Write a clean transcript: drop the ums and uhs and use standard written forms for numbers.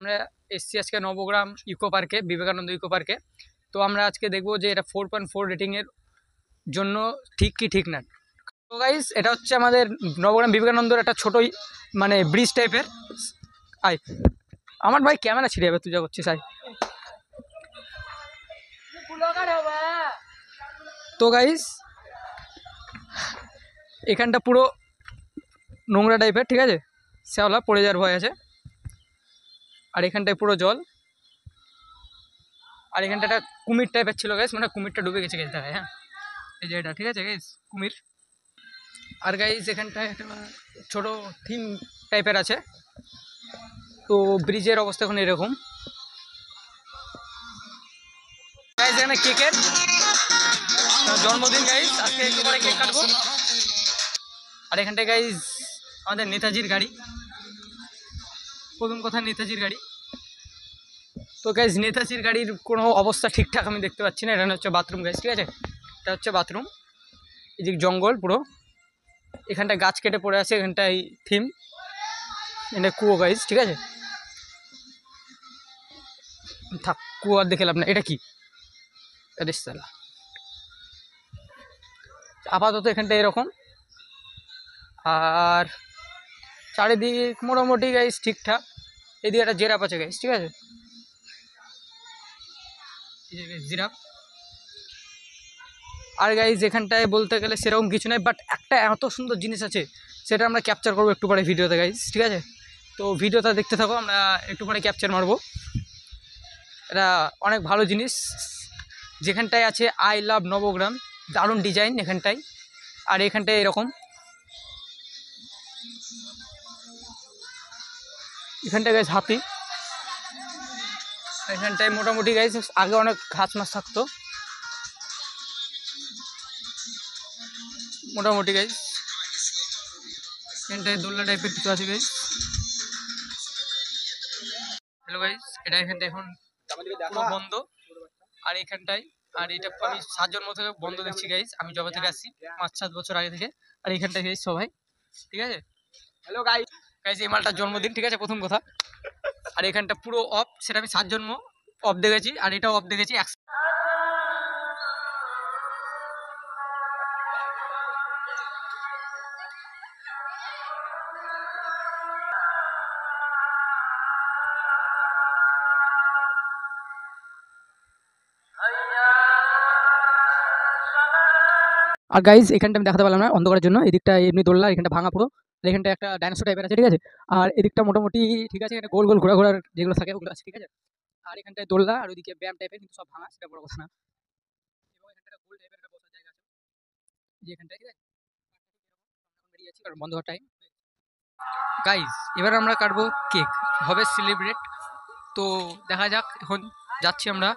আমরা এসছি আজকে নবগ্রাম ইকো পার্কে, বিবেকানন্দ ইকো পার্কে। তো আমরা আজকে দেখবো যে এটা 4.4 রেটিংয়ের জন্য ঠিক কি ঠিক না। তো গাইস এটা হচ্ছে আমাদের নবগ্রাম বিবেকানন্দর একটা ছোটোই মানে ব্রিজ টাইপের। আই আমার ভাই ক্যামেরা ছিঁড়ে যাবে, তুই যা করছিস আই। তো গাইস এখানটা পুরো নোংরা টাইপের, ঠিক আছে, শ্যাওলা পড়ে যাওয়ার ভয় আছে। আর এখানটায় পুরো জল। আর এখানটা একটা কুমির টাইপের ছিল গাইস, মানে কুমিরটা ডুবে গেছে গাইস, দেখায়। হ্যাঁ এই যে এটা, ঠিক আছে গাইস, কুমির। আর গাইস এখানটায় একটা ছোটো থিম টাইপের আছে। তো ব্রিজের অবস্থা এখন এরকম গাইস। এখানে কেকের জন্মদিন গাইস, আজকে একটু পরে কেক কাটবো। আর এখানটায় গাইস আমাদের নেতাজির গাড়ি, প্রথম কথা নেতাজির গাড়ি। তো গাইস নেতাজির গাড়ির কোনো অবস্থা ঠিকঠাক আমি দেখতে পাচ্ছি না। এটা হচ্ছে বাথরুম গাইস, ঠিক আছে, এটা হচ্ছে বাথরুম। এদিক জঙ্গল পুরো, এখানটায় গাছ কেটে পড়ে আছে, এখানটায় থিম, এটা কুয়ো গাইস, ঠিক আছে। থাক কুয়ো আর দেখে লাভ না। এটা কি রেস্তালা। আপাতত এখানটা এরকম। আর চারিদিক মোটামুটি গাইস ঠিকঠাক। এদিকে একটা জিরাফ আছে গাইস, ঠিক আছে, জিরাফ। আর গাইস এখানটায় বলতে গেলে সেরকম কিছু নয়, বাট একটা এত সুন্দর জিনিস আছে, সেটা আমরা ক্যাপচার করবো একটু পরে ভিডিওতে গাইস, ঠিক আছে। তো ভিডিওটা দেখতে থাকো, আমরা একটু পরে ক্যাপচার মারবো। এটা অনেক ভালো জিনিস। যেখানটায় আছে আই লাভ নবগ্রাম, দারুণ ডিজাইন এখানটায়। আর এখানটায় এরকম, এখানটায় গাইস হাতি। এখানটায় মোটামুটি গাইস আগে অনেক ঘাস মাছ থাকতো, মোটামুটি গাইস। এখানটায় দোলনা টাইপের কিছু আছে গাইস। হ্যালো গাইস, এটা এখানটায় এখন পুরো বন্ধ। আর এখানটায়, আর এটা আমি 7 জন্ম থেকে বন্ধ দেখছি গাইস, আমি জবে থেকে আসছি 5-7 বছর আগে থেকে। আর এখানটায় গাইস সবাই, ঠিক আছে। হ্যালো গাইস, গাইস এই মালটার জন্মদিন, ঠিক আছে, প্রথম কথা। আর এখানটা পুরো অফ, সেটা আমি 7 জন্ম অফ দেখেছি, আর এটাও অফ দেখেছি। আর গাইজ এখানটা আমি দেখাতে পারলাম না অন্ধকারের জন্য, এদিকটা এমনি দোলনা, এখানটা ভাঙা পুরো। এখানটা একটা ডাইনোসর টাইপের আছে, ঠিক আছে। আর এদিকটা মোটামুটি ঠিক আছে, এখানে গোল গোল ঘোরা ঘোরার যেগুলো থাকে ওগুলো আছে, ঠিক আছে। আর এখানটায় দোলনা, আর ওইদিকে ব্যায়াম টাইপের, কিন্তু সব ভাঙা, সেটা বড় কথা না। এবং এখানটা গোল টাইপের একটা বসার জায়গা আছে, যে এখানটায়, ঠিক আছে। বেরিয়ে আছি কারণ বন্ধ হওয়ার টাইম। গাইজ এবার আমরা কাটবো কেক, হবে সেলিব্রেট। তো দেখা যাক, এখন যাচ্ছি আমরা।